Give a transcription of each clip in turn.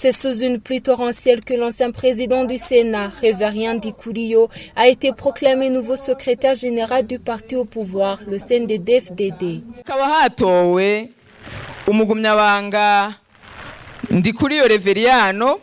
C'est sous une pluie torrentielle que l'ancien président du Sénat, Révérien Ndikurio, a été proclamé nouveau secrétaire général du parti au pouvoir, le CNDD-FDD. Hakaba hatowe umugumyabanga Ndikurio Reveriano.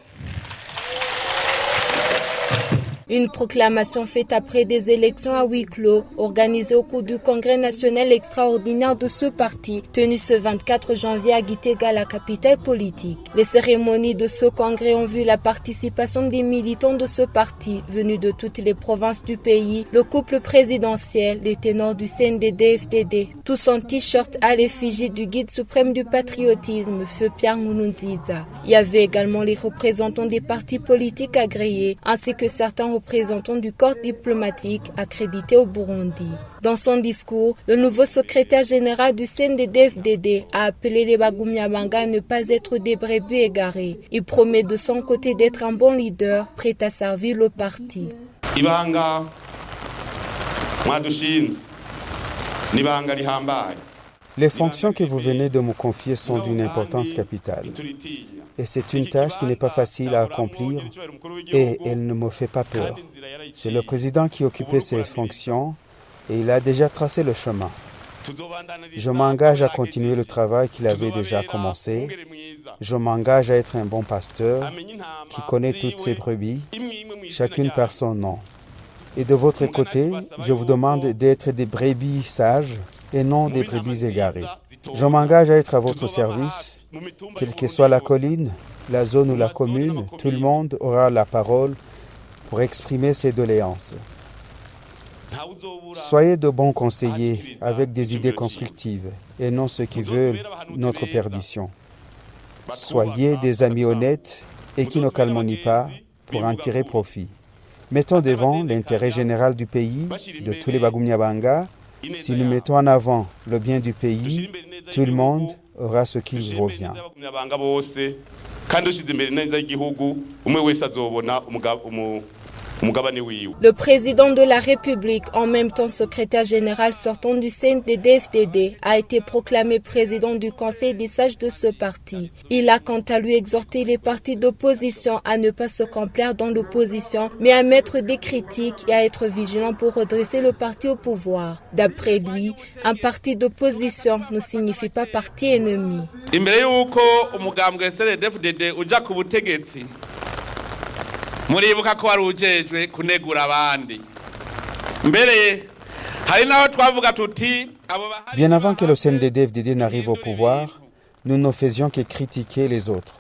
Une proclamation faite après des élections à huis clos organisées au cours du Congrès national extraordinaire de ce parti, tenu ce 24 janvier à Gitega, la capitale politique. Les cérémonies de ce congrès ont vu la participation des militants de ce parti, venus de toutes les provinces du pays, le couple présidentiel, les ténors du CNDD-FDD, tous en t-shirt à l'effigie du guide suprême du patriotisme, Feu Pierre Nkurunziza. Il y avait également les représentants des partis politiques agréés, ainsi que certains représentants du corps diplomatique accrédité au Burundi. Dans son discours, le nouveau secrétaire général du CNDD-FDD a appelé les Bagumyabanga à ne pas être des brebis égarés. Il promet de son côté d'être un bon leader, prêt à servir le parti. Ibanga mwadushinze nibanga lihambaye. Les fonctions que vous venez de me confier sont d'une importance capitale. Et c'est une tâche qui n'est pas facile à accomplir et elle ne me fait pas peur. C'est le président qui occupait ces fonctions et il a déjà tracé le chemin. Je m'engage à continuer le travail qu'il avait déjà commencé. Je m'engage à être un bon pasteur qui connaît toutes ses brebis, chacune par son nom. Et de votre côté, je vous demande d'être des brebis sages et non des brebis égarées. Je m'engage à être à votre service, quelle que soit la colline, la zone ou la commune, tout le monde aura la parole pour exprimer ses doléances. Soyez de bons conseillers avec des idées constructives et non ceux qui veulent notre perdition. Soyez des amis honnêtes et qui ne calomnient pas pour en tirer profit. Mettons devant l'intérêt général du pays, de tous les Bagumyabanga. Si nous mettons en avant le bien du pays, tout le monde aura ce qui lui revient. Le président de la République, en même temps secrétaire général sortant du CNDD-FDD, a été proclamé président du Conseil des sages de ce parti. Il a quant à lui exhorté les partis d'opposition à ne pas se complaire dans l'opposition, mais à mettre des critiques et à être vigilants pour redresser le parti au pouvoir. D'après lui, un parti d'opposition ne signifie pas parti ennemi. Muribuka ko wari ujejwe kunegura abandi mbere hari naho twavuga tuti abo bahari. Bien avant que le CNDD-FDD n'arrive au pouvoir, nous ne faisions que critiquer les autres.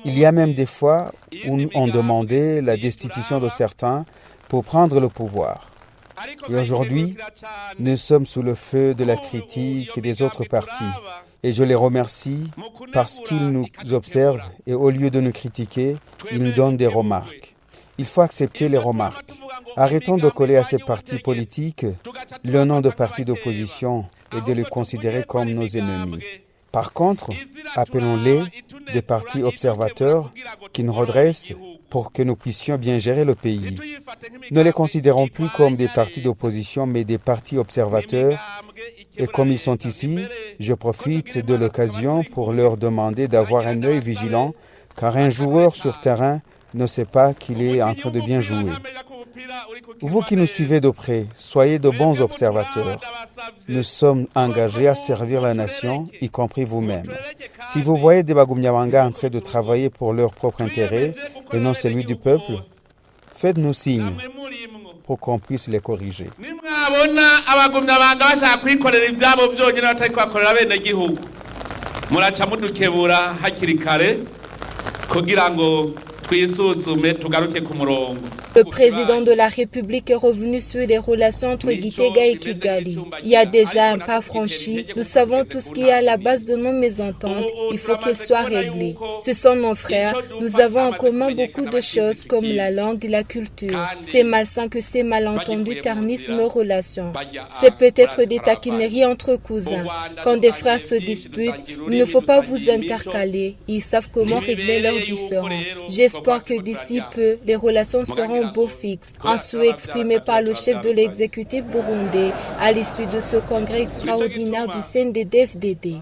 Il y a même des fois où on demandait la destitution de certains pour prendre le pouvoir. Et aujourd'hui, nous sommes sous le feu de la critique des autres partis. Et je les remercie parce qu'ils nous observent et au lieu de nous critiquer, ils nous donnent des remarques. Il faut accepter les remarques. Arrêtons de coller à ces partis politiques le nom de partis d'opposition et de les considérer comme nos ennemis. Par contre, appelons-les des partis observateurs qui nous redressent pour que nous puissions bien gérer le pays. Ne les considérons plus comme des partis d'opposition, mais des partis observateurs. Et comme ils sont ici, je profite de l'occasion pour leur demander d'avoir un œil vigilant, car un joueur sur terrain ne sait pas qu'il est en train de bien jouer. Vous qui nous suivez de près, soyez de bons observateurs. Nous sommes engagés à servir la nation, y compris vous-même. Si vous voyez des Bagumyabanga en train de travailler pour leur propre intérêt et non celui du peuple, faites-nous signe pour qu'on puisse les corriger. Nimwabona abagumyabanga bashaka kwikorera ivyabo vyonyene batari kwakorera bene gihugu muraca mudukebura hakiri kare kugira ngo twisuzume tugaruke ku murongo. Le président de la République est revenu sur les relations entre Gitega et Kigali. Il y a déjà un pas franchi. Nous savons tout ce qui est à la base de nos mésententes. Il faut qu'elles soient réglées. Ce sont nos frères. Nous avons en commun beaucoup de choses comme la langue et la culture. C'est malsain que ces malentendus ternissent nos relations. C'est peut-être des taquineries entre cousins. Quand des frères se disputent, il ne faut pas vous intercaler. Ils savent comment régler leurs différends. J'espère que d'ici peu, les relations seront beau fixe, un souhait exprimé par le chef de l'exécutif burundais à l'issue de ce congrès extraordinaire du CNDD-FDD.